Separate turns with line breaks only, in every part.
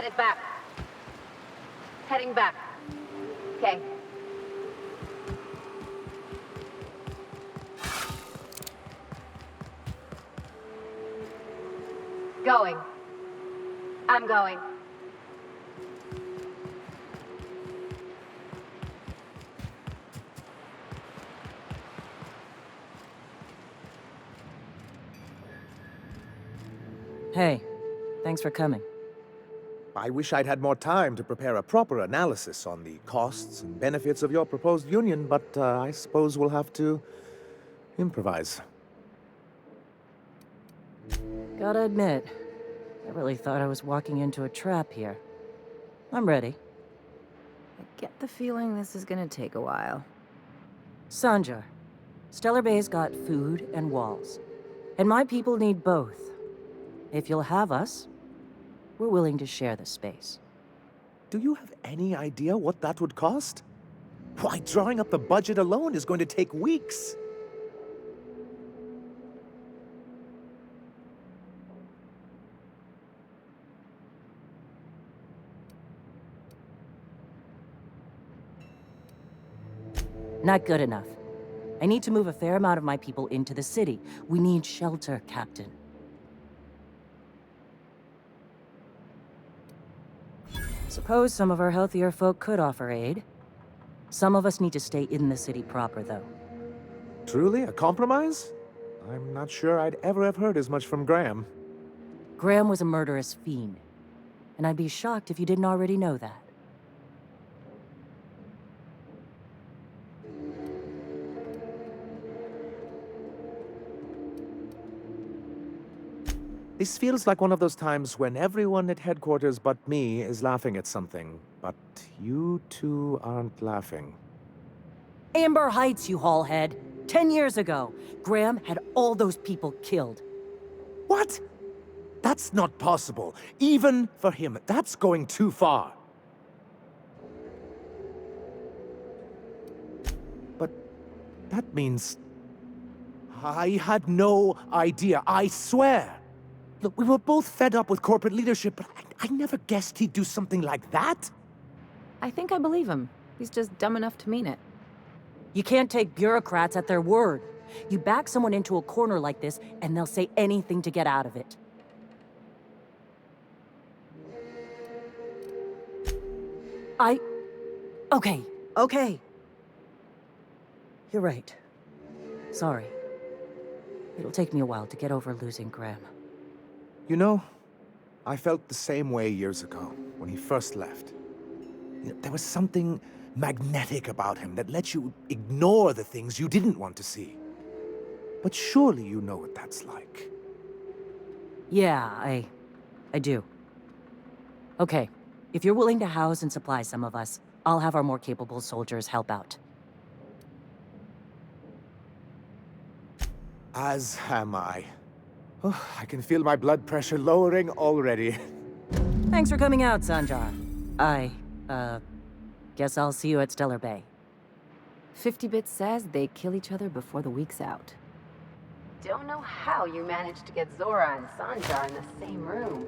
headed back. Heading back. Okay. Going. I'm going.
Hey, thanks for coming.
I wish I'd had more time to prepare a proper analysis on the costs and benefits of your proposed union, but I suppose we'll have to improvise.
Gotta admit, I really thought I was walking into a trap here. I'm ready.
I get the feeling this is gonna take a while.
Sanjar, Stellar Bay's got food and walls. And my people need both. If you'll have us, we're willing to share the space.
Do you have any idea what that would cost? Why, drawing up the budget alone is going to take weeks.
Not good enough. I need to move a fair amount of my people into the city. We need shelter, Captain. Suppose some of our healthier folk could offer aid. Some of us need to stay in the city proper, though.
Truly, a compromise? I'm not sure I'd ever have heard as much from Graham.
Graham was a murderous fiend, and I'd be shocked if you didn't already know that.
This feels like one of those times when everyone at headquarters but me is laughing at something, but you two aren't laughing.
Amber Heights, you haulhead. 10 years ago, Graham had all those people killed.
What? That's not possible. Even for him, that's going too far. But that means... I had no idea, I swear. Look, we were both fed up with corporate leadership, but I never guessed he'd do something like that.
I think I believe him. He's just dumb enough to mean it.
You can't take bureaucrats at their word. You back someone into a corner like this, and they'll say anything to get out of it. Okay. You're right. Sorry. It'll take me a while to get over losing Graham.
You know, I felt the same way years ago, when he first left. There was something magnetic about him that let you ignore the things you didn't want to see. But surely you know what that's like.
Yeah, I do. Okay, if you're willing to house and supply some of us, I'll have our more capable soldiers help out.
As am I. Oh, I can feel my blood pressure lowering already.
Thanks for coming out, Sanjar. Guess I'll see you at Stellar Bay.
50-Bit says they kill each other before the week's out.
Don't know how you managed to get Zora and Sanjar in the same room.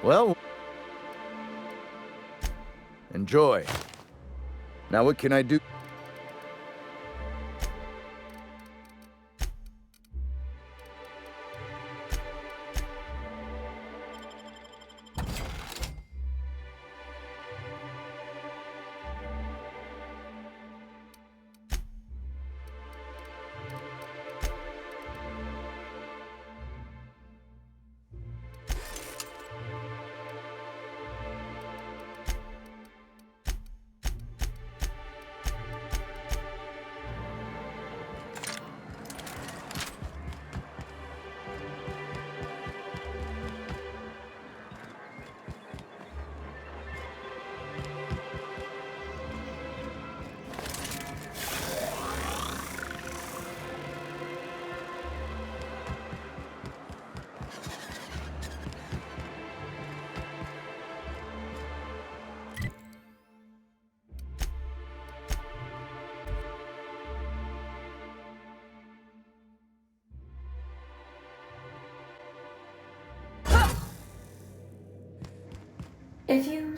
Well, enjoy. Now what can I do?
If you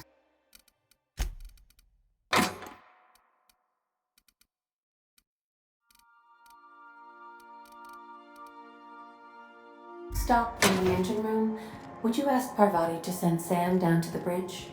stop in the engine room, would you ask Parvati to send Sam down to the bridge?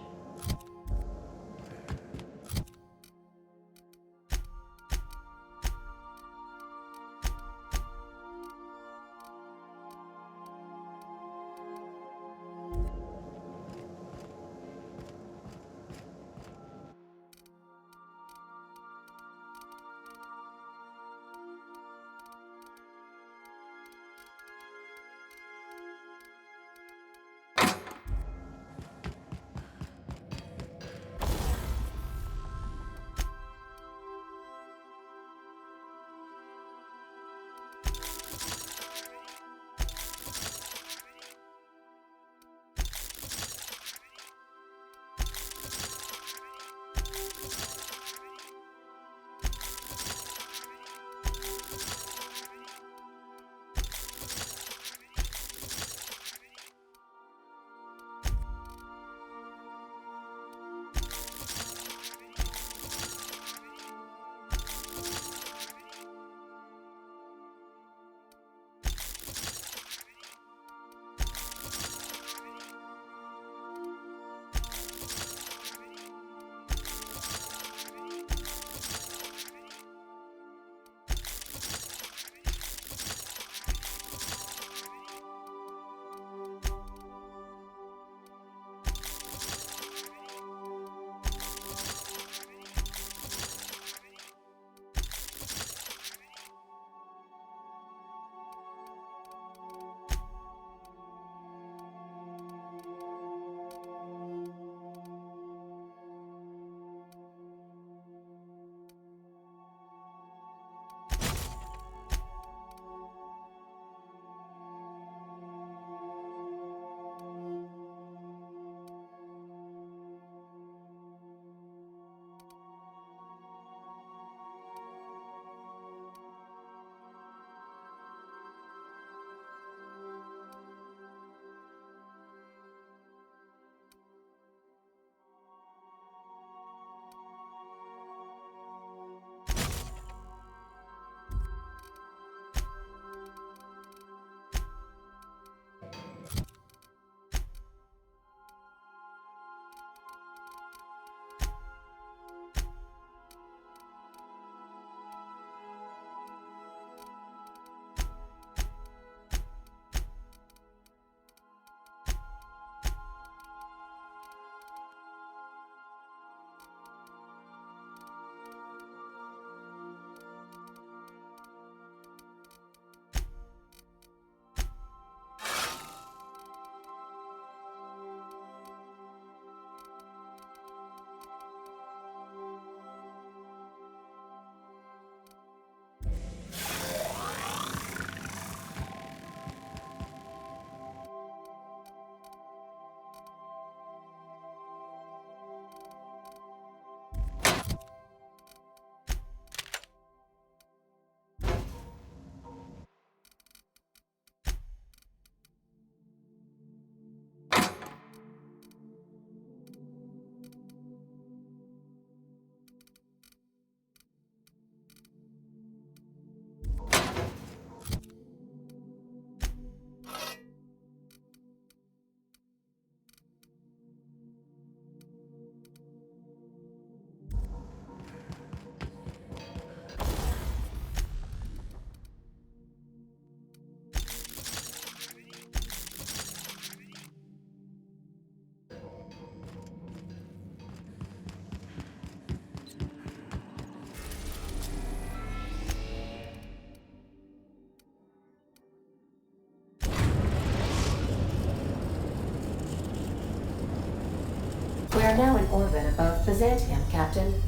We are now in orbit above Byzantium, Captain.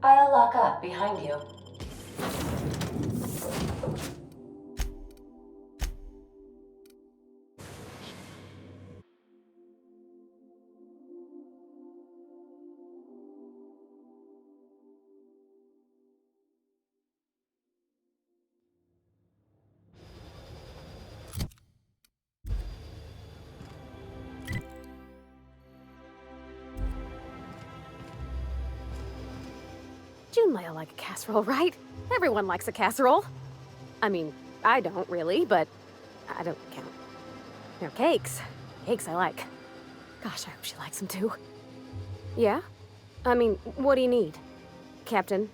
I'll lock up behind you.
June might like a casserole, right? Everyone likes a casserole. I mean, I don't really, but I don't count. They're cakes. Cakes I like. Gosh, I hope she likes them too. Yeah? I mean, what do you need? Captain?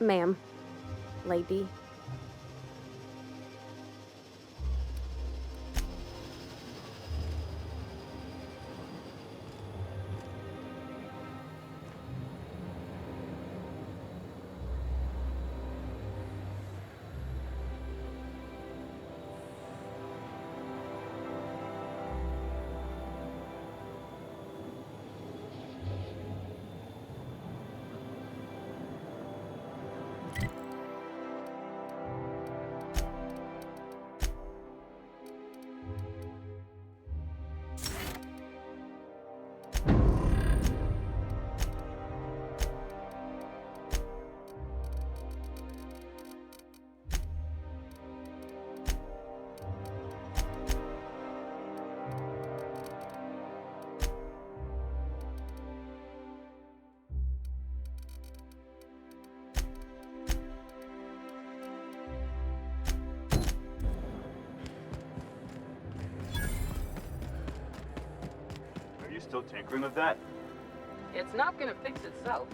Ma'am? Lady?
Still tinkering with that?
It's not gonna fix itself.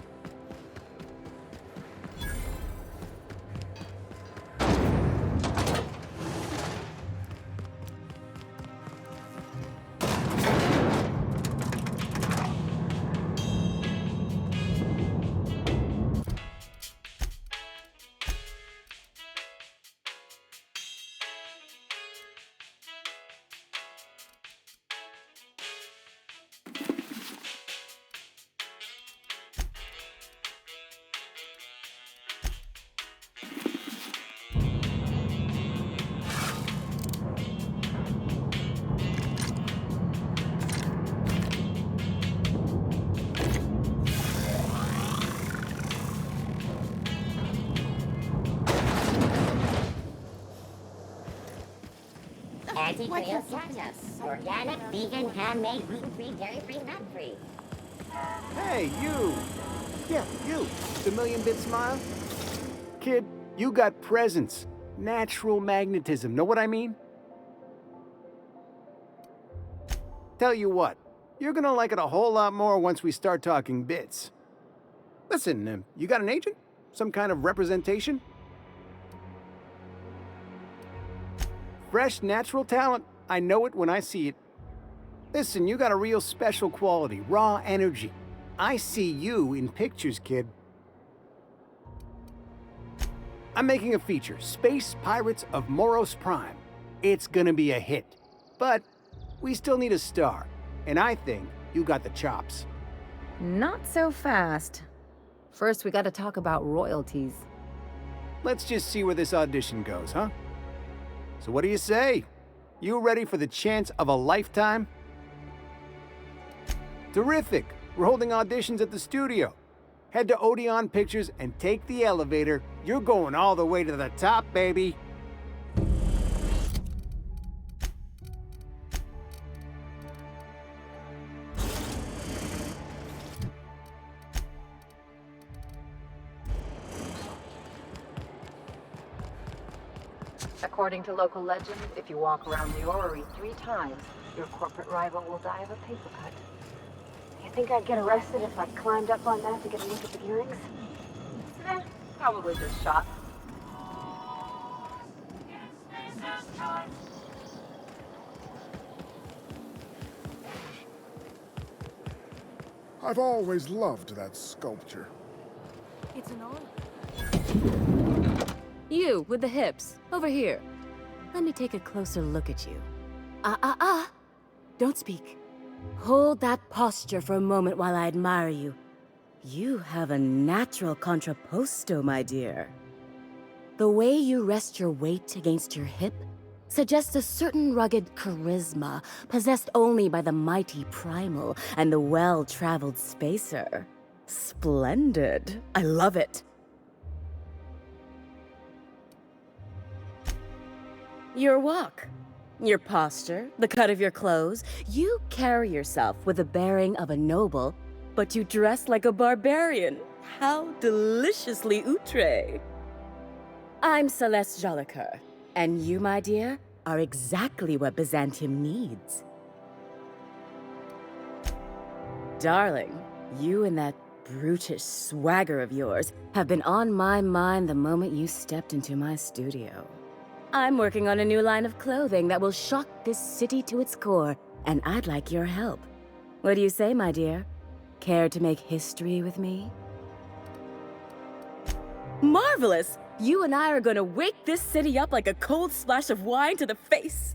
Anti-Grail Sartos. Organic, vegan, handmade, gluten-free, dairy-free, nut-free.
Hey, you! Yeah, you. The million-bit smile? Kid, you got presence. Natural magnetism. Know what I mean? Tell you what, you're gonna like it a whole lot more once we start talking bits. Listen, you got an agent? Some kind of representation? Fresh, natural talent. I know it when I see it. Listen, you got a real special quality, raw energy. I see you in pictures, kid. I'm making a feature, Space Pirates of Moros Prime. It's gonna be a hit. But we still need a star, and I think you got the chops.
Not so fast. First, we gotta talk about royalties.
Let's just see where this audition goes, huh? So what do you say? You ready for the chance of a lifetime? Terrific! We're holding auditions at the studio. Head to Odeon Pictures and take the elevator. You're going all the way to the top, baby.
According to local legend, if you walk around the orrery 3 times, your corporate rival will die of a paper cut. You think I'd get arrested if I climbed up on that to get a look at the gearings? Probably just shot.
I've always loved that sculpture.
It's an honor. You, with the hips. Over here. Let me take a closer look at you. Don't speak. Hold that posture for a moment while I admire you. You have a natural contrapposto, my dear. The way you rest your weight against your hip suggests a certain rugged charisma possessed only by the mighty primal and the well-traveled spacer. Splendid. I love it. Your walk, your posture, the cut of your clothes, you carry yourself with the bearing of a noble, but you dress like a barbarian. How deliciously outre. I'm Celeste Jolicoeur, and you, my dear, are exactly what Byzantium needs. Darling, you and that brutish swagger of yours have been on my mind the moment you stepped into my studio. I'm working on a new line of clothing that will shock this city to its core, and I'd like your help. What do you say, my dear? Care to make history with me? Marvelous! You and I are gonna wake this city up like a cold splash of wine to the face.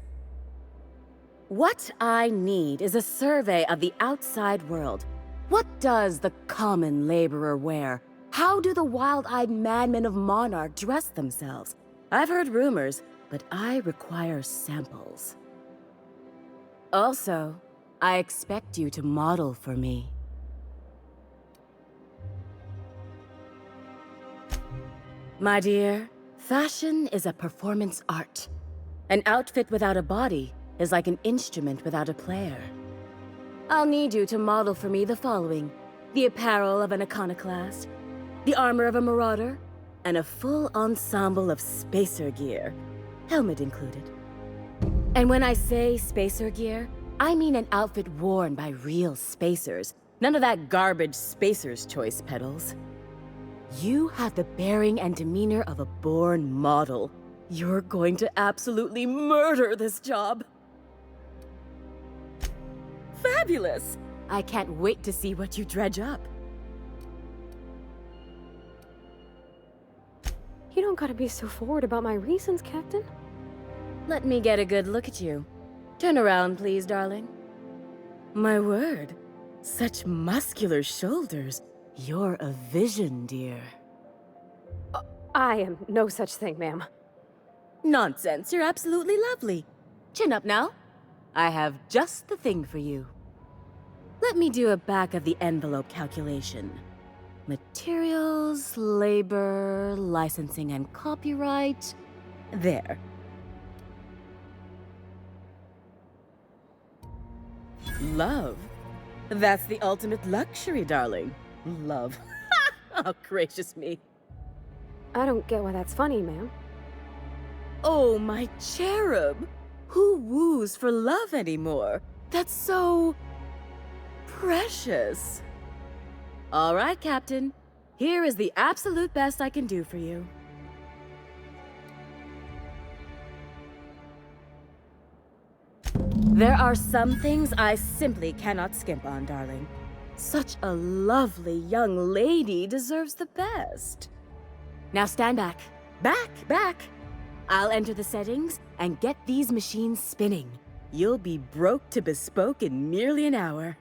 What I need is a survey of the outside world. What does the common laborer wear? How do the wild-eyed madmen of Monarch dress themselves? I've heard rumors, but I require samples. Also, I expect you to model for me. My dear, fashion is a performance art. An outfit without a body is like an instrument without a player. I'll need you to model for me the following: the apparel of an iconoclast, the armor of a marauder, and a full ensemble of spacer gear, helmet included. And when I say spacer gear, I mean an outfit worn by real spacers, none of that garbage Spacer's Choice pedals. You have the bearing and demeanor of a born model. You're going to absolutely murder this job. Fabulous! I can't wait to see what you dredge up.
You don't gotta be so forward about my reasons, Captain.
Let me get a good look at you. Turn around, please, darling. My word, such muscular shoulders. You're a vision, dear.
I am no such thing, ma'am.
Nonsense, you're absolutely lovely. Chin up now. I have just the thing for you. Let me do a back-of-the-envelope calculation. Materials, labor, licensing and copyright. There. Love. That's the ultimate luxury, darling. Love. Oh, gracious me.
I don't get why that's funny, ma'am.
Oh, my cherub. Who woos for love anymore? That's so... precious. All right, Captain. Here is the absolute best I can do for you. There are some things I simply cannot skimp on, darling. Such a lovely young lady deserves the best. Now stand back. Back! I'll enter the settings and get these machines spinning. You'll be broke to bespoke in merely an hour.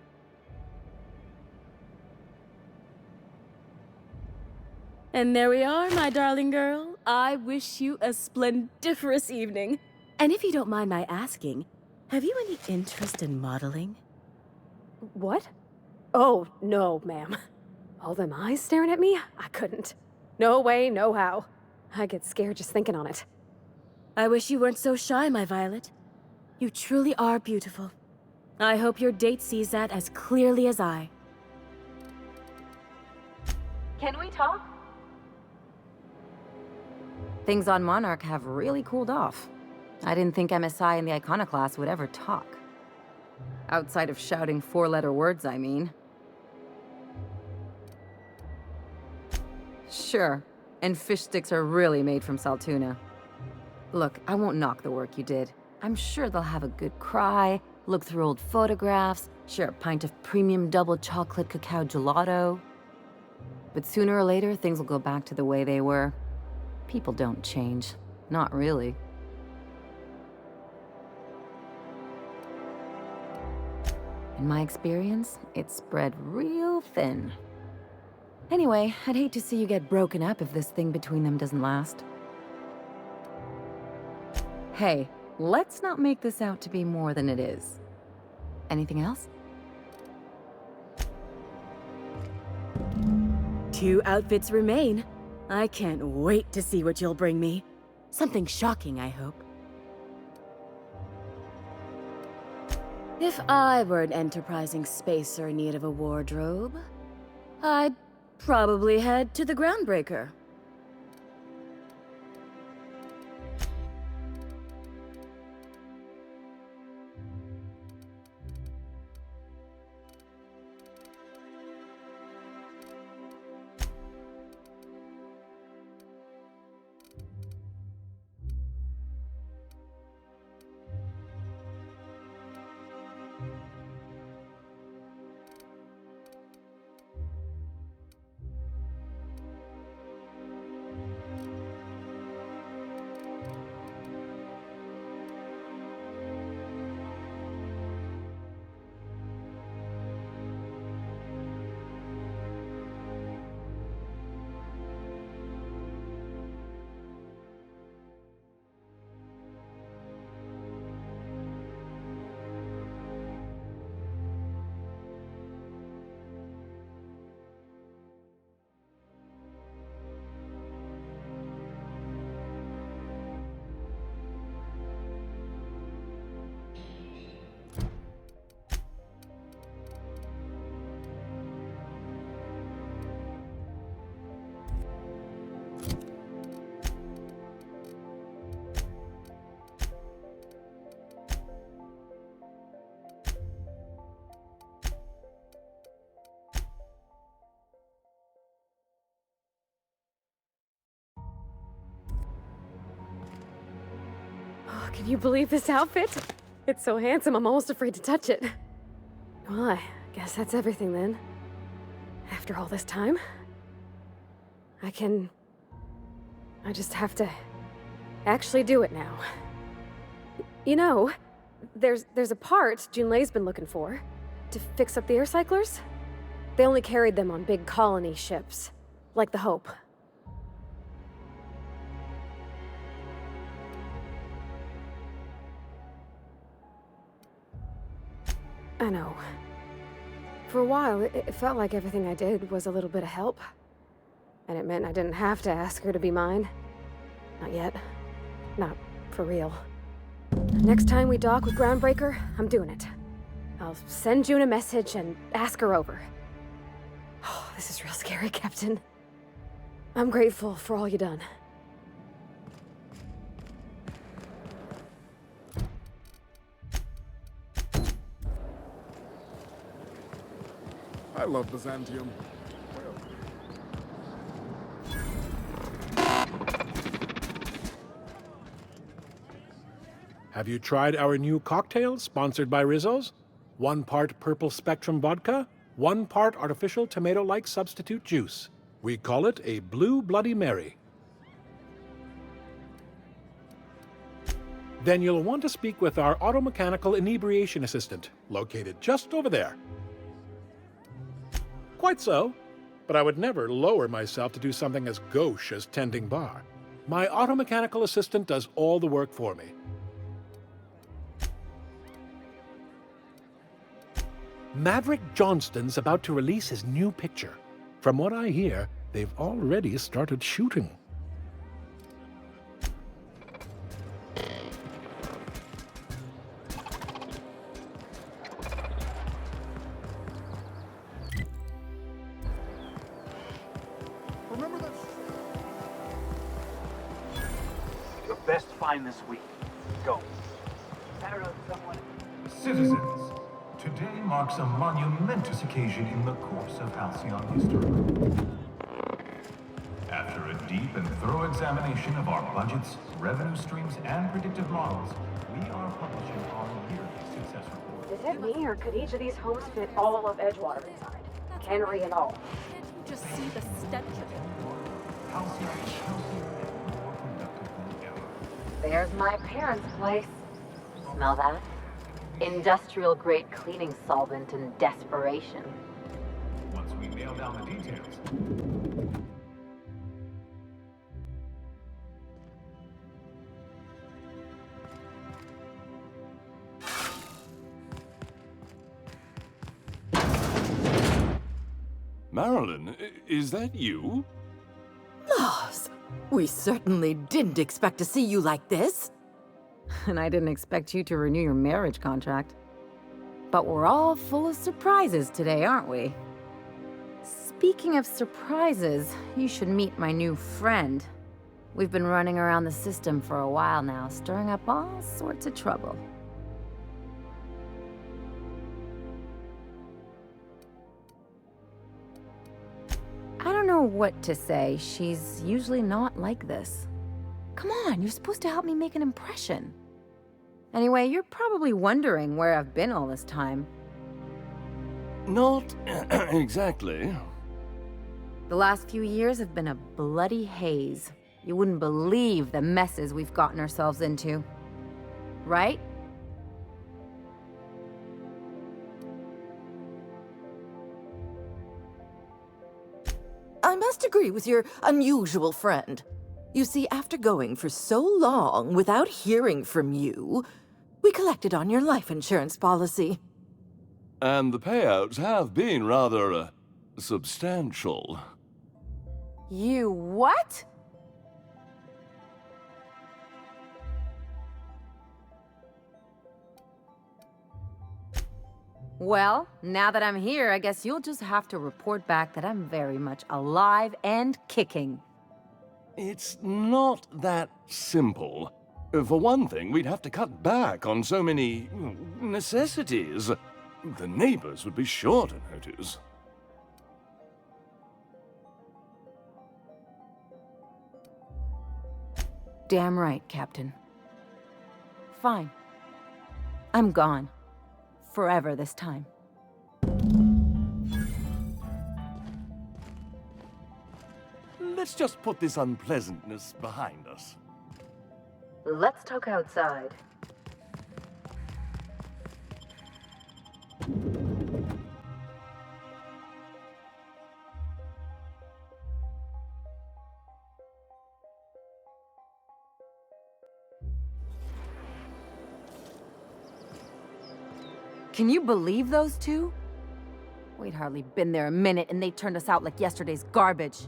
And there we are, my darling girl. I wish you a splendiferous evening. And if you don't mind my asking, have you any interest in modeling?
What? Oh, no, ma'am. All them eyes staring at me? I couldn't. No way, no how. I get scared just thinking on it.
I wish you weren't so shy, my Violet. You truly are beautiful. I hope your date sees that as clearly as I.
Can we talk?
Things on Monarch have really cooled off. I didn't think MSI and the Iconoclast would ever talk. Outside of shouting four-letter words, I mean. Sure, and fish sticks are really made from Saltuna. Look, I won't knock the work you did. I'm sure they'll have a good cry, look through old photographs, Sure, a pint of premium double chocolate cacao gelato. But sooner or later, things will go back to the way they were. People don't change. Not really. In my experience, it's spread real thin. Anyway, I'd hate to see you get broken up if this thing between them doesn't last. Hey, let's not make this out to be more than it is. Anything else?
2 outfits remain. I can't wait to see what you'll bring me. Something shocking, I hope. If I were an enterprising spacer in need of a wardrobe, I'd probably head to the Groundbreaker.
Oh, can you believe this outfit? It's so handsome, I'm almost afraid to touch it. Well, I guess that's everything then. After all this time, I just have to actually do it now. You know, there's a part Junlei's been looking for to fix up the air cyclers. They only carried them on big colony ships, like the Hope. I know. For a while, it felt like everything I did was a little bit of help. And it meant I didn't have to ask her to be mine. Not yet. Not for real. Next time we dock with Groundbreaker, I'm doing it. I'll send June a message and ask her over. Oh, this is real scary, Captain. I'm grateful for all you done.
I love Byzantium.
Have you tried our new cocktail sponsored by Rizzo's? 1 part Purple Spectrum vodka, 1 part artificial tomato-like substitute juice. We call it a Blue Bloody Mary. Then you'll want to speak with our automechanical inebriation assistant, located just over there. Quite so, but I would never lower myself to do something as gauche as tending bar. My automechanical assistant does all the work for me. Maverick Johnston's about to release his new picture. From what I hear, they've already started shooting.
Remember that?
Your best find this week. Go.
Citizens, today marks a monumentous occasion in the course of Halcyon history. After a deep and thorough examination of our budgets, revenue streams, and predictive models, we are publishing our yearly success report.
Is it me, or could each of these homes fit all of Edgewater inside? Cannery and all.
Just see the stench of it.
Halcyon is healthier and more productive than ever.
There's my parents' place. Smell that? Industrial grade cleaning solvent and desperation.
Once we nail down the details.
Marilyn, is that you?
Lars, we certainly didn't expect to see you like this.
And I didn't expect you to renew your marriage contract. But we're all full of surprises today, aren't we? Speaking of surprises, you should meet my new friend. We've been running around the system for a while now, stirring up all sorts of trouble. I don't know what to say. She's usually not like this. Come on, you're supposed to help me make an impression. Anyway, you're probably wondering where I've been all this time.
Not exactly.
The last few years have been a bloody haze. You wouldn't believe the messes we've gotten ourselves into. Right?
I must agree with your unusual friend. You see, after going for so long without hearing from you, we collected on your life insurance policy.
And the payouts have been rather, substantial.
You what? Well, now that I'm here, I guess you'll just have to report back that I'm very much alive and kicking.
It's not that simple. For one thing, we'd have to cut back on so many necessities. The neighbors would be sure to notice.
Damn right, Captain. Fine. I'm gone. Forever this time.
Let's just put this unpleasantness behind us.
Let's talk outside.
Can you believe those two? We'd hardly been there a minute and they turned us out like yesterday's garbage.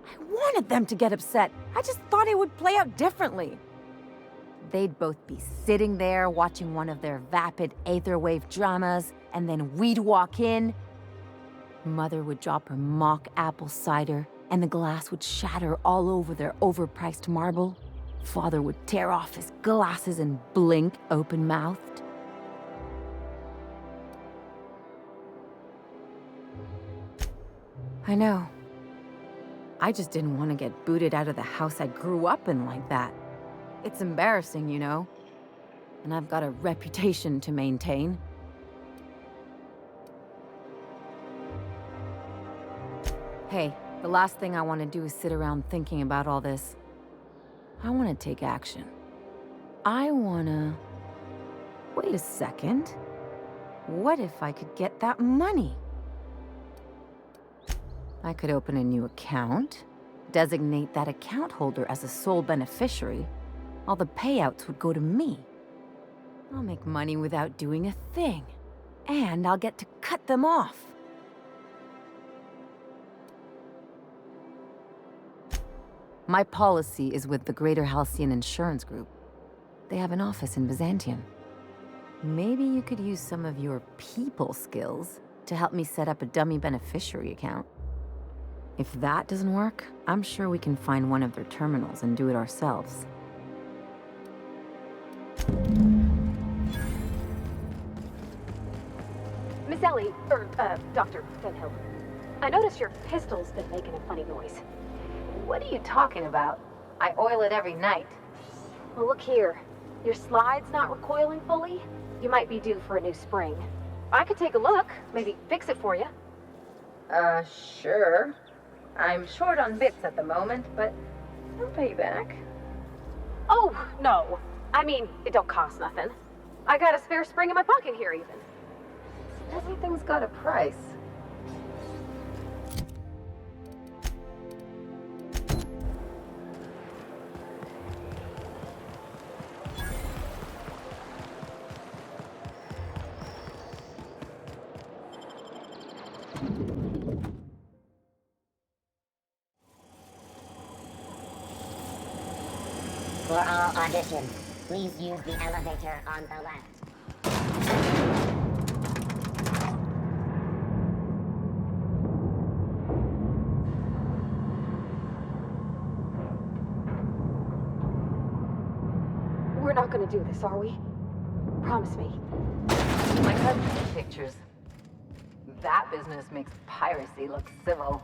I wanted them to get upset. I just thought it would play out differently. They'd both be sitting there watching one of their vapid aetherwave dramas, and then we'd walk in. Mother would drop her mock apple cider, and the glass would shatter all over their overpriced marble. Father would tear off his glasses and blink open-mouthed. I know. I just didn't want to get booted out of the house I grew up in like that. It's embarrassing, you know. And I've got a reputation to maintain. Hey, the last thing I want to do is sit around thinking about all this. I want to take action. I want to... Wait a second. What if I could get that money? I could open a new account, designate that account holder as a sole beneficiary. All the payouts would go to me. I'll make money without doing a thing. And I'll get to cut them off. My policy is with the Greater Halcyon Insurance Group. They have an office in Byzantium. Maybe you could use some of your people skills to help me set up a dummy beneficiary account. If that doesn't work, I'm sure we can find one of their terminals and do it ourselves.
Miss Ellie, Dr. Fenhill.
I noticed your pistol's been making a funny noise.
What are you talking about? I oil it every night.
Well, look here. Your slide's not recoiling fully. You might be due for a new spring. I could take a look, maybe fix it for you.
Sure. I'm short on bits at the moment, but I'll pay you back.
Oh, no. I mean, it don't cost nothing. I got a spare spring in my pocket here, even.
Everything's got a price.
For all auditions, please use the elevator on the left.
We're not gonna do this, are we? Promise me.
My cousin took pictures. That business makes piracy look civil.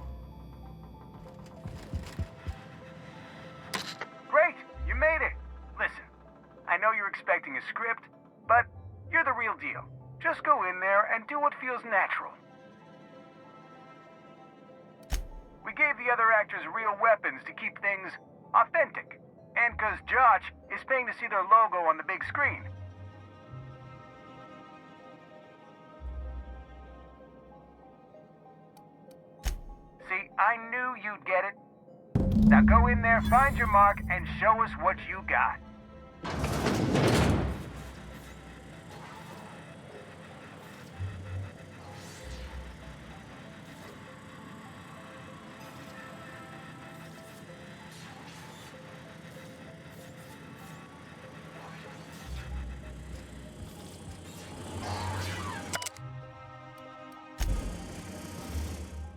Great! You made it! Listen, I know you're expecting a script, but you're the real deal. Just go in there and do what feels natural. We gave the other actors real weapons to keep things authentic. And because Josh is paying to see their logo on the big screen. See, I knew you'd get it. Now go in there, find your mark, and show us what you got.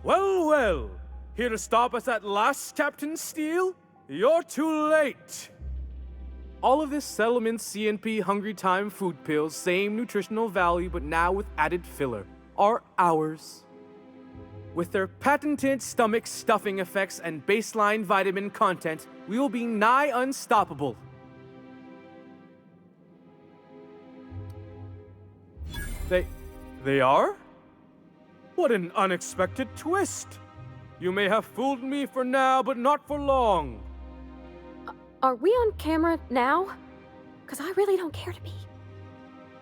Well, well. Here to stop us at last, Captain Steele? You're too late. All of this Settlement CNP Hungry Time food pills, same nutritional value, but now with added filler, are ours. With their patented stomach stuffing effects and baseline vitamin content, we will be nigh unstoppable. They are? What an unexpected twist! You may have fooled me for now, but not for long.
Are we on camera now? Because I really don't care to be.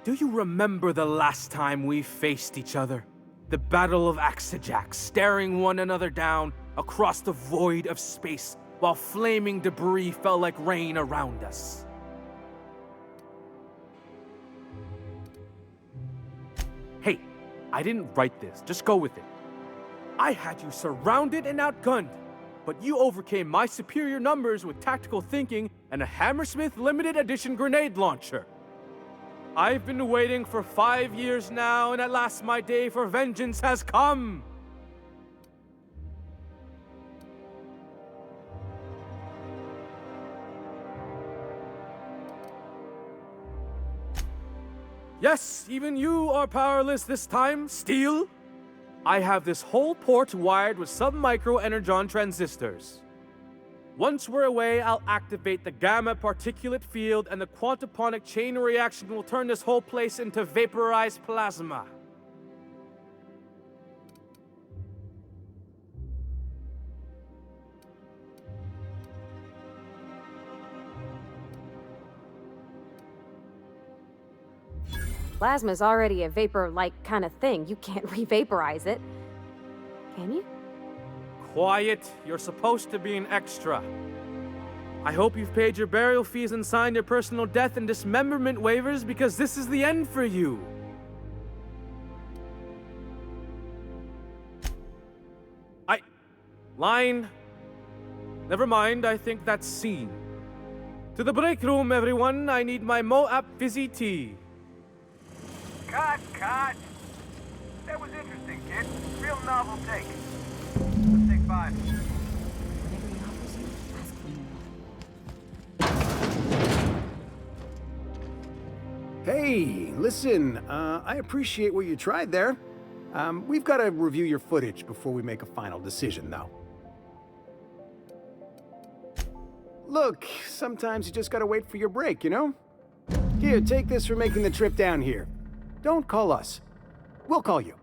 Do you remember the last time we faced each other? The Battle of Axejack, staring one another down across the void of space while flaming debris fell like rain around us. Hey, I didn't write this, just go with it. I had you surrounded and outgunned, but you overcame my superior numbers with tactical thinking and a Hammersmith limited edition grenade launcher. I've been waiting for 5 years now, and at last my day for vengeance has come. Yes, even you are powerless this time, Steel. I have this whole port wired with sub-micro energon transistors. Once we're away, I'll activate the gamma particulate field and the quantaponic chain reaction will turn this whole place into vaporized plasma.
Plasma's already a vapor-like kind of thing. You can't re-vaporize it. Can you?
Quiet. You're supposed to be an extra. I hope you've paid your burial fees and signed your personal death and dismemberment waivers because this is the end for you. Line. Never mind, I think that's scene. To the break room, everyone. I need my Moab fizzy tea.
Cut! That was interesting, kid. Real novel take. Let's take 5. Hey, listen, I appreciate what you tried there. We've got to review your footage before we make a final decision, though. Look, sometimes you just gotta wait for your break, you know? Here, take this for making the trip down here. Don't call us. We'll call you.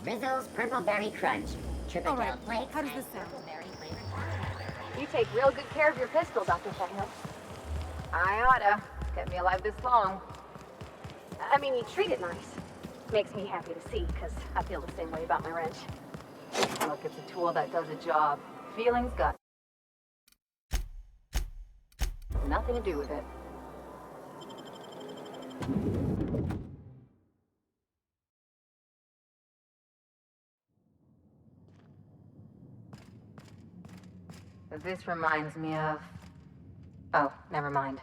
Rizzo's Purple Berry Crunch. Triple
All right,
flakes.
how does this sound?
You take real good care of your pistol, Dr. Fangham. I oughta. Kept me alive this long.
I mean, you treat it nice. Makes me happy to see, because I feel the same way about my wrench.
Look, it's a tool that does a job. Feelings got nothing to do with it. This reminds me of... Oh, never mind.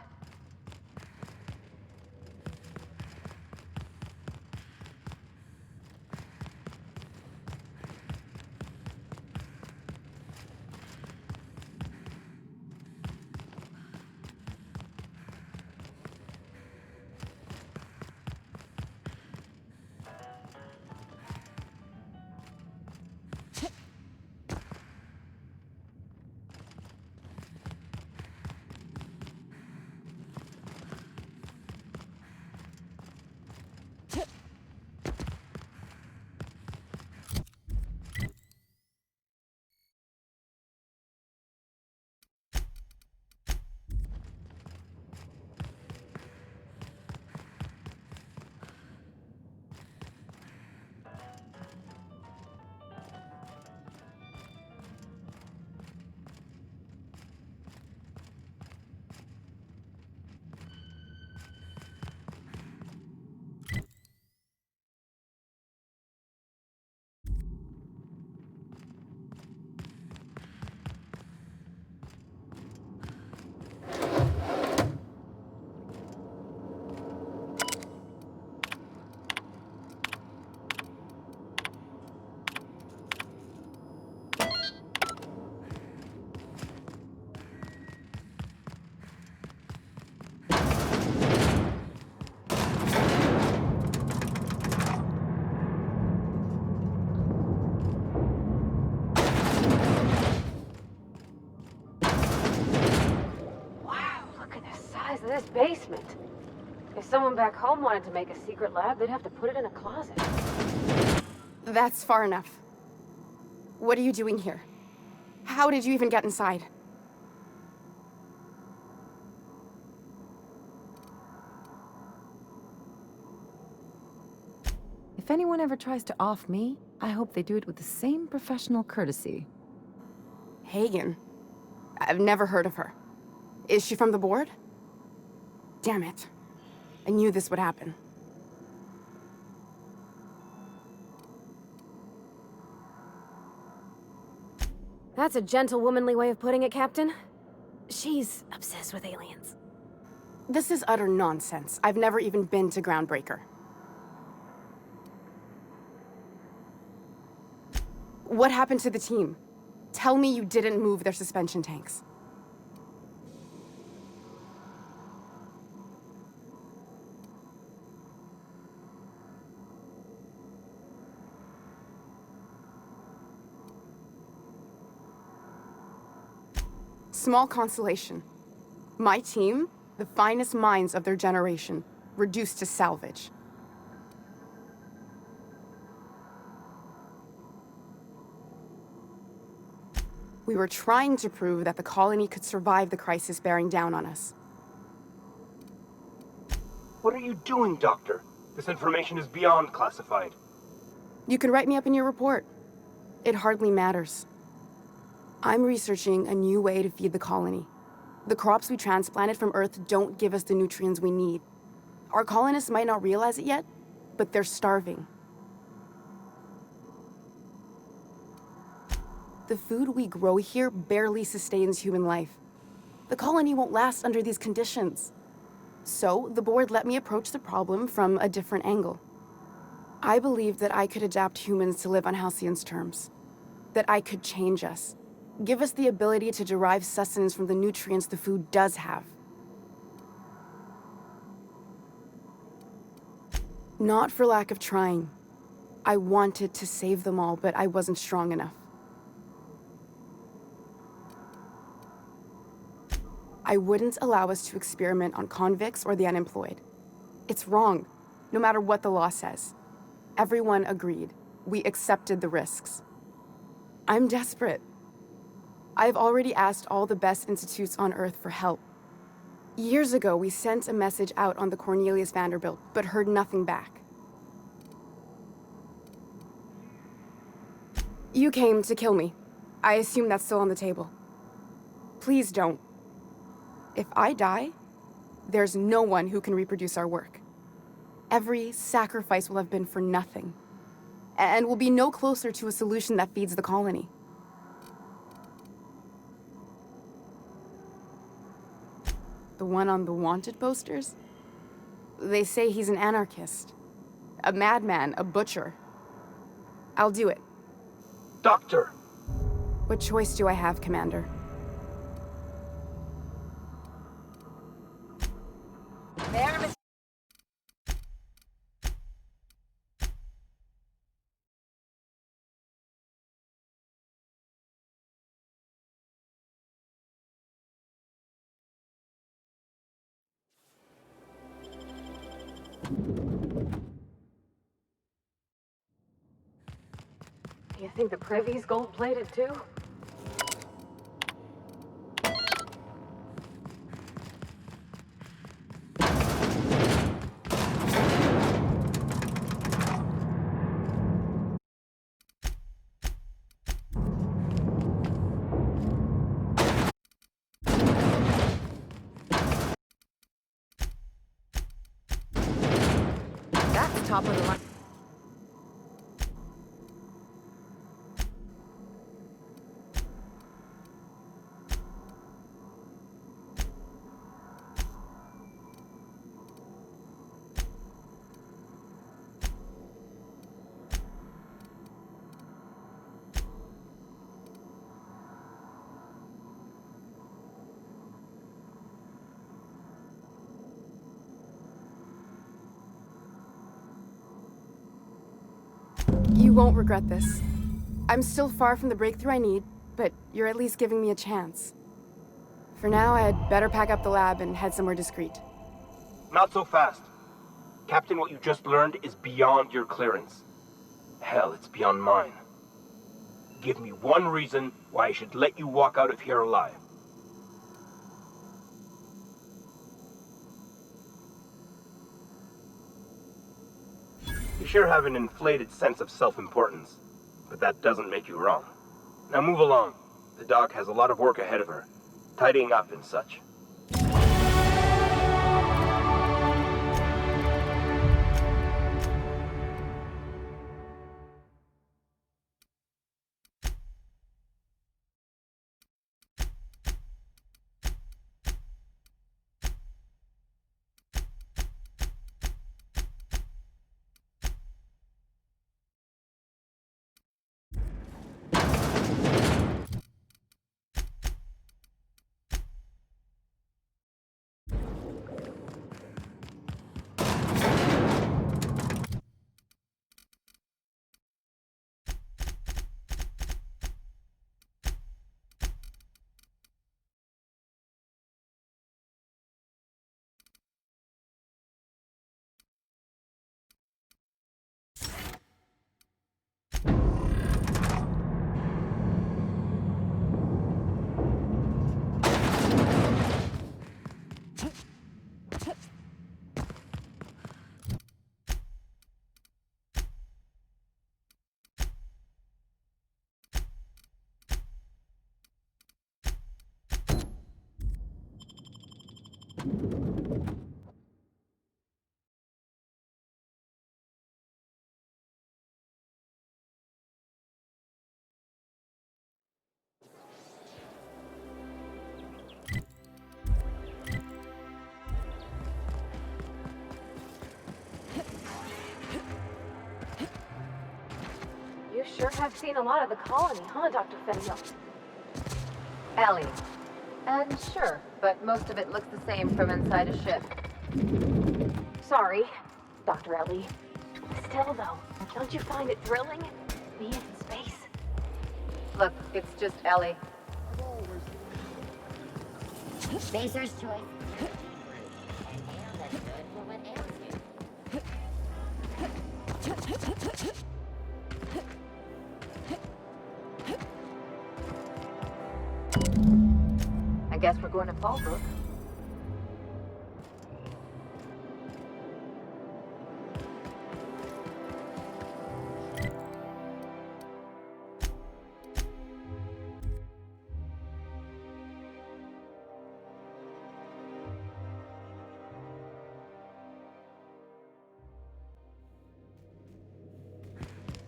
This basement. If someone back home wanted to make a secret lab, they'd have to put it in a closet.
That's far enough. What are you doing here? How did you even get inside?
If anyone ever tries to off me, I hope they do it with the same professional courtesy.
Hagen? I've never heard of her. Is she from the board? Damn it. I knew this would happen.
That's a gentle, womanly way of putting it, Captain. She's obsessed with aliens.
This is utter nonsense. I've never even been to Groundbreaker. What happened to the team? Tell me you didn't move their suspension tanks.
Small consolation. My team, the finest minds of their generation, reduced to salvage. We were trying to prove that the colony could survive the crisis bearing down on us.
What are you doing, Doctor? This information is beyond classified.
You can write me up in your report. It hardly matters. I'm researching a new way to feed the colony. The crops we transplanted from Earth don't give us the nutrients we need. Our colonists might not realize it yet, but they're starving. The food we grow here barely sustains human life. The colony won't last under these conditions. So, the board let me approach the problem from a different angle. I believed that I could adapt humans to live on Halcyon's terms. That I could change us. Give us the ability to derive sustenance from the nutrients the food does have. Not for lack of trying. I wanted to save them all, but I wasn't strong enough. I wouldn't allow us to experiment on convicts or the unemployed. It's wrong, no matter what the law says. Everyone agreed. We accepted the risks. I'm desperate. I've already asked all the best institutes on Earth for help. Years ago, we sent a message out on the Cornelius Vanderbilt, but heard nothing back. You came to kill me. I assume that's still on the table. Please don't. If I die, there's no one who can reproduce our work. Every sacrifice will have been for nothing, and we'll be no closer to a solution that feeds the colony. The one on the wanted posters? They say he's an anarchist, a madman, a butcher. I'll do it.
Doctor!
What choice do I have, Commander?
There, Miss.
Do you think the privy's gold-plated too?
That's top of the line.
You won't regret this. I'm still far from the breakthrough I need, but you're at least giving me a chance. For now, I'd better pack up the lab and head somewhere discreet.
Not so fast. Captain, what you just learned is beyond your clearance. Hell, it's beyond mine. Give me one reason why I should let you walk out of here alive. You sure have an inflated sense of self-importance, but that doesn't make you wrong. Now move along. The doc has a lot of work ahead of her, tidying up and such.
You sure have seen a lot of the colony, huh, Dr. Fenhill? Ellie. And sure, but most of it looks the same from inside a ship. Sorry, Dr. Ellie. Still, though, don't you find it thrilling? Being in space? Look, it's just Ellie.
Spacer's choice. An ale that's good for what ails
I guess we're going to Fallbrook.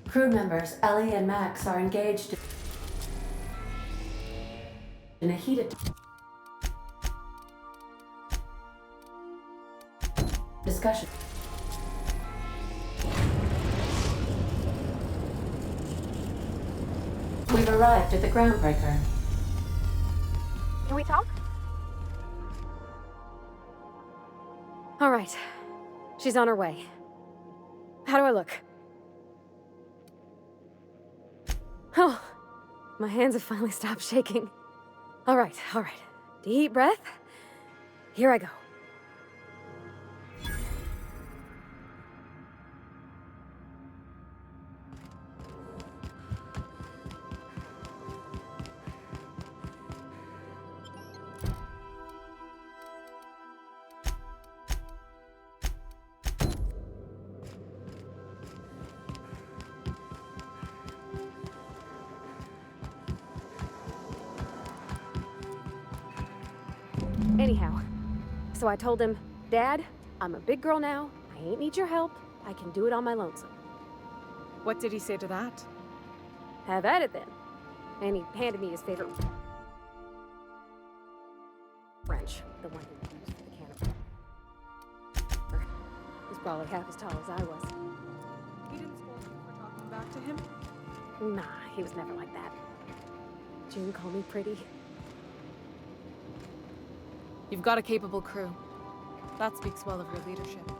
Crew members Ellie and Max are engaged in a heated discussion. We've arrived at the groundbreaker.
Can we talk? All right. She's on her way. How do I look? Oh, my hands have finally stopped shaking. All right. Deep breath. Here I go. Anyhow, so I told him, Dad, I'm a big girl now. I ain't need your help. I can do it on my lonesome.
What did he say to that?
Have at it then. And he handed me his favorite wrench, the one he used for the can of. He's probably half as tall as I was.
He didn't scold you for talking back to him?
Nah, he was never like that. June called me pretty.
You've got a capable crew. That speaks well of your leadership.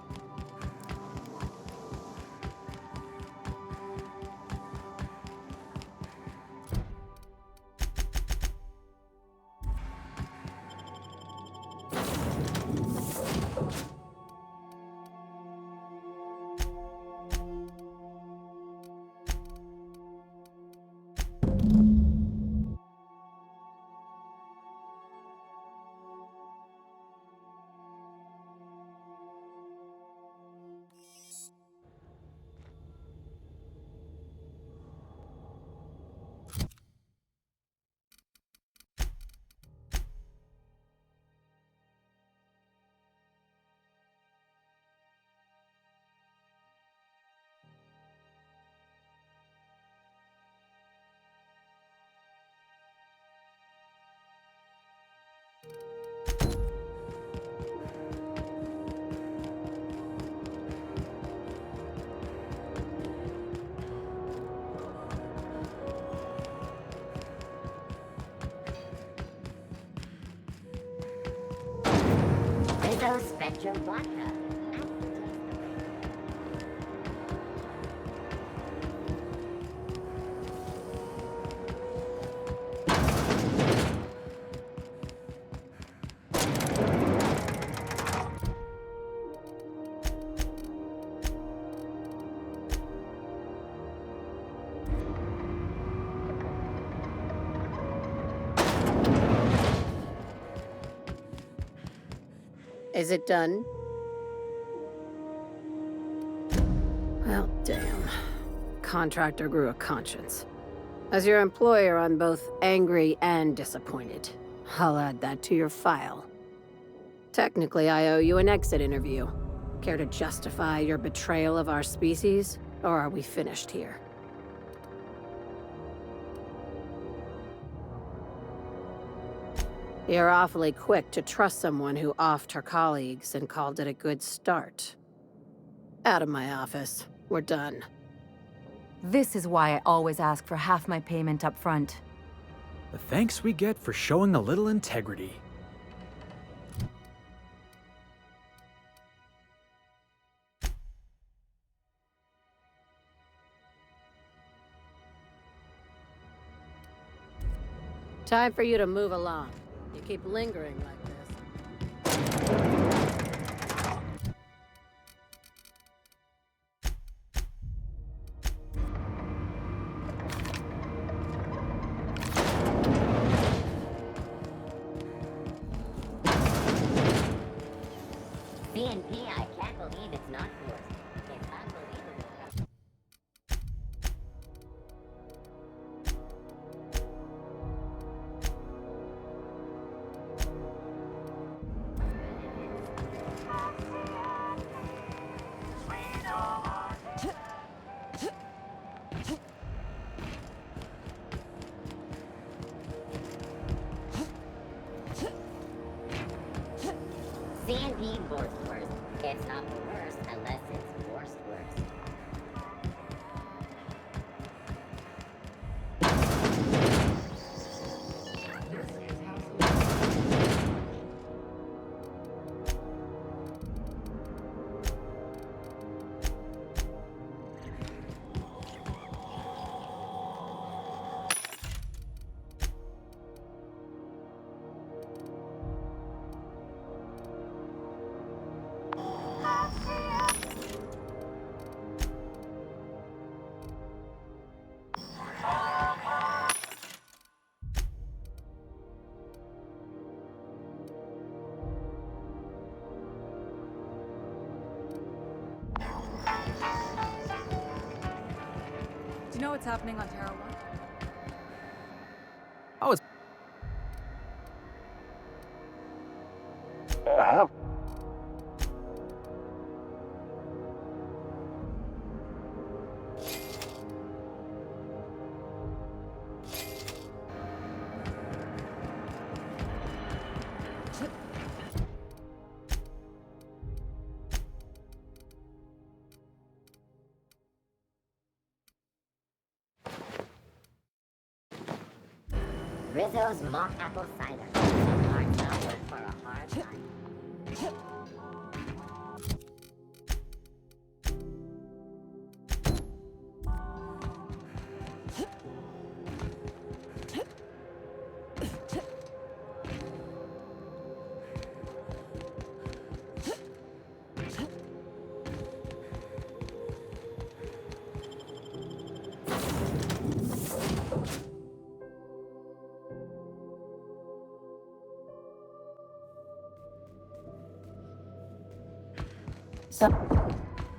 Rizzo Spectrum Vodka.
Is it done? Well, damn. Contractor grew a conscience. As your employer, I'm both angry and disappointed. I'll add that to your file. Technically, I owe you an exit interview. Care to justify your betrayal of our species, or are we finished here? You're awfully quick to trust someone who offed her colleagues and called it a good start. Out of my office. We're done.
This is why I always ask for half my payment up front.
The thanks we get for showing a little integrity.
Time for you to move along. You keep lingering like this.
CNP, I can't believe it's not forced. It's unbelievable. CNP forced worst. It's not the worst unless it's forced worst.
Do you know what's happening on Terra 1?
Oh, it's...
Rizzo's mock apple cider. Some hard chocolate for a hard time.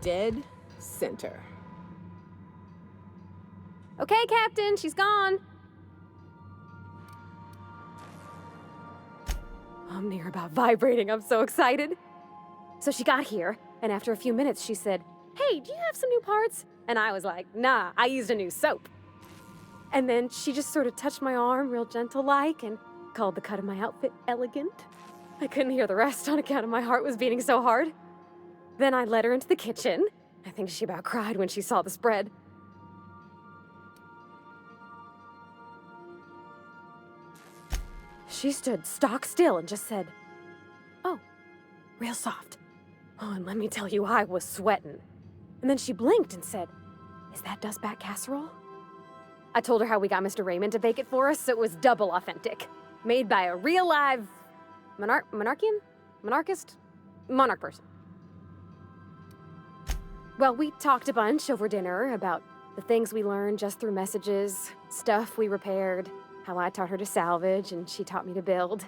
Dead center. Okay, Captain, she's gone. I'm near about vibrating. I'm so excited. So she got here, and after a few minutes, she said, "Hey, do you have some new parts?" And I was like, "Nah, I used a new soap." And then she just sort of touched my arm real gentle-like and called the cut of my outfit elegant. I couldn't hear the rest on account of my heart was beating so hard. Then I led her into the kitchen. I think she about cried when she saw the spread. She stood stock still and just said, "Oh, real soft." Oh, and let me tell you, I was sweating. And then she blinked and said, "Is that dustback casserole?" I told her how we got Mr. Raymond to bake it for us, so it was double authentic. Made by a real live monarch person. Well, we talked a bunch over dinner about the things we learned just through messages, stuff we repaired, how I taught her to salvage and she taught me to build.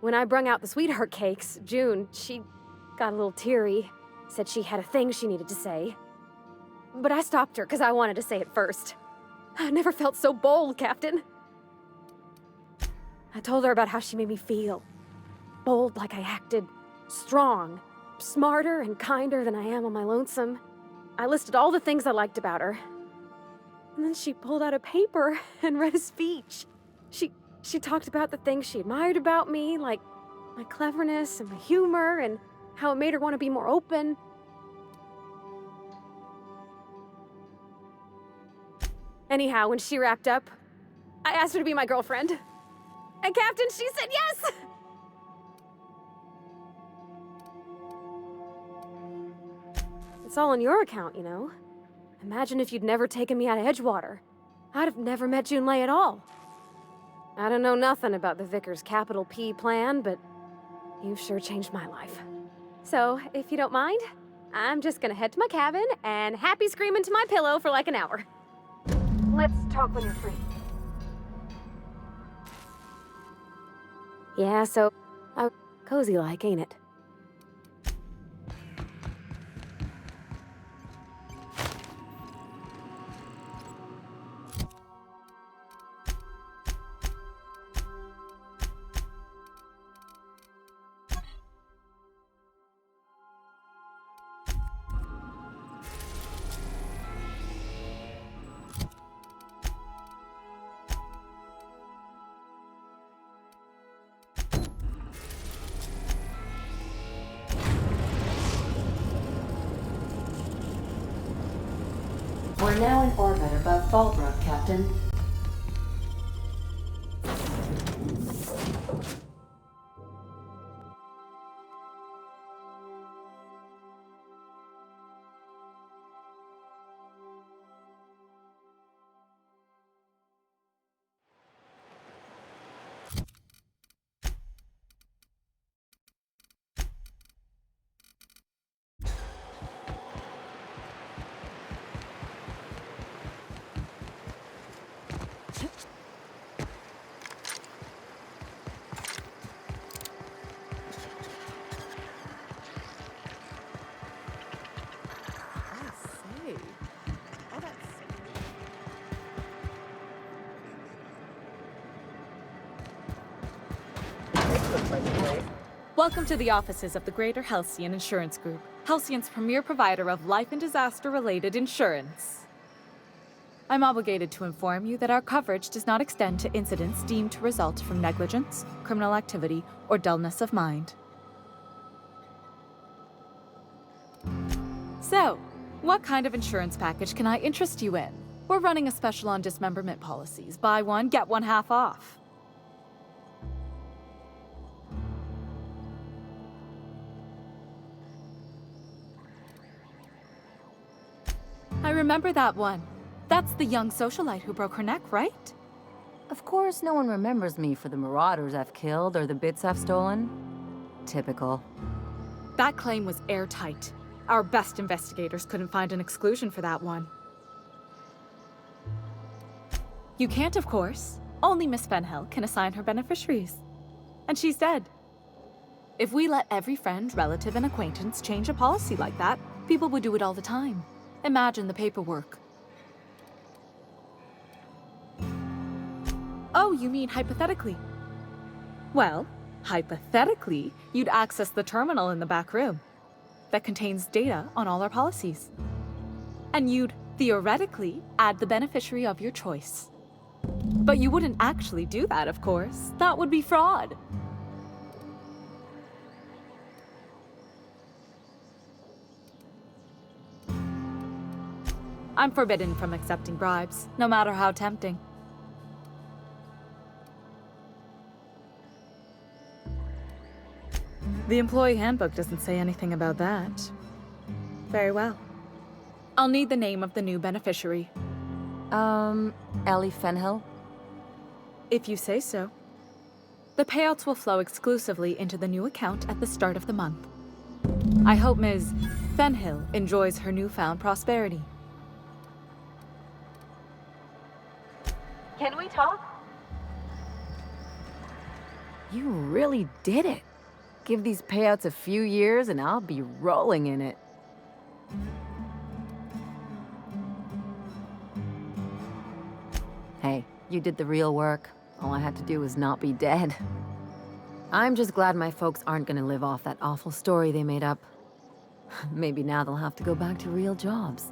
When I brung out the sweetheart cakes, June, she got a little teary, said she had a thing she needed to say. But I stopped her because I wanted to say it first. I never felt so bold, Captain. I told her about how she made me feel. bold like I acted, strong, smarter and kinder than I am on my lonesome. I listed all the things I liked about her. And then she pulled out a paper and read a speech. She talked about the things she admired about me, like my cleverness and my humor, and how it made her want to be more open. Anyhow, when she wrapped up, I asked her to be my girlfriend. And Captain, she said yes! It's all on your account, you know. Imagine if you'd never taken me out of Edgewater. I'd have never met Junlei at all. I don't know nothing about the Vicar's capital P plan, but you've sure changed my life. So, if you don't mind, I'm just gonna head to my cabin and happy scream into my pillow for like an hour.
Let's talk when you're free.
Yeah, so, cozy like, ain't it?
We're now in orbit above Fallbrook, Captain.
Welcome to the offices of the Greater Halcyon Insurance Group, Halcyon's premier provider of life and disaster-related insurance. I'm obligated to inform you that our coverage does not extend to incidents deemed to result from negligence, criminal activity, or dullness of mind. So, what kind of insurance package can I interest you in? We're running a special on dismemberment policies. Buy one, get one half off. I remember that one. That's the young socialite who broke her neck, right?
Of course, no one remembers me for the marauders I've killed or the bits I've stolen. Typical.
That claim was airtight. Our best investigators couldn't find an exclusion for that one. You can't, of course. Only Miss Fenhill can assign her beneficiaries. And she's dead. If we let every friend, relative, and acquaintance change a policy like that, people would do it all the time. Imagine the paperwork. Oh, you mean hypothetically? Well, hypothetically, you'd access the terminal in the back room that contains data on all our policies. And you'd, theoretically, add the beneficiary of your choice. But you wouldn't actually do that, of course. That would be fraud. I'm forbidden from accepting bribes, no matter how tempting. The employee handbook doesn't say anything about that. Very well. I'll need the name of the new beneficiary.
Ellie Fenhill?
If you say so. The payouts will flow exclusively into the new account at the start of the month. I hope Ms. Fenhill enjoys her newfound prosperity.
Can we talk?
You really did it. Give these payouts a few years and I'll be rolling in it. Hey, you did the real work. All I had to do was not be dead. I'm just glad my folks aren't gonna live off that awful story they made up. Maybe now they'll have to go back to real jobs.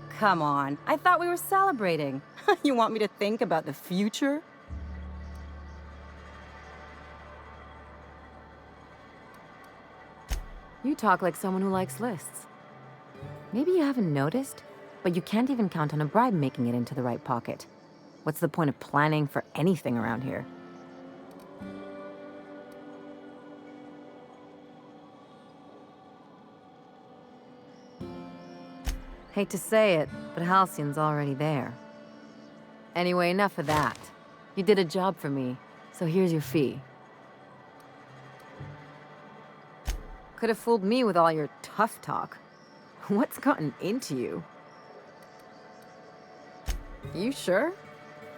Come on, I thought we were celebrating. You want me to think about the future? You talk like someone who likes lists. Maybe you haven't noticed, but you can't even count on a bribe making it into the right pocket. What's the point of planning for anything around here? Hate to say it, but Halcyon's already there. Anyway, enough of that. You did a job for me, so here's your fee. Could have fooled me with all your tough talk. What's gotten into you? You sure?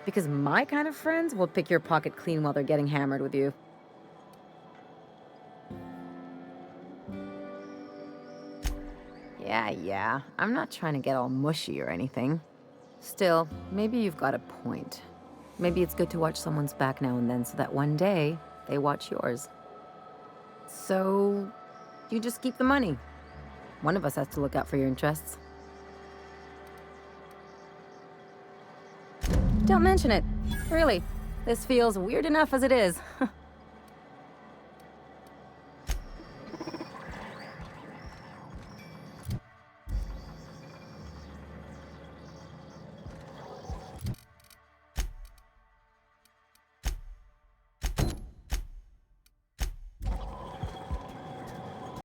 Because my kind of friends will pick your pocket clean while they're getting hammered with you. Yeah, I'm not trying to get all mushy or anything. Still, maybe you've got a point. Maybe it's good to watch someone's back now and then so that one day they watch yours. So, you just keep the money. One of us has to look out for your interests. Don't mention it. Really, this feels weird enough as it is.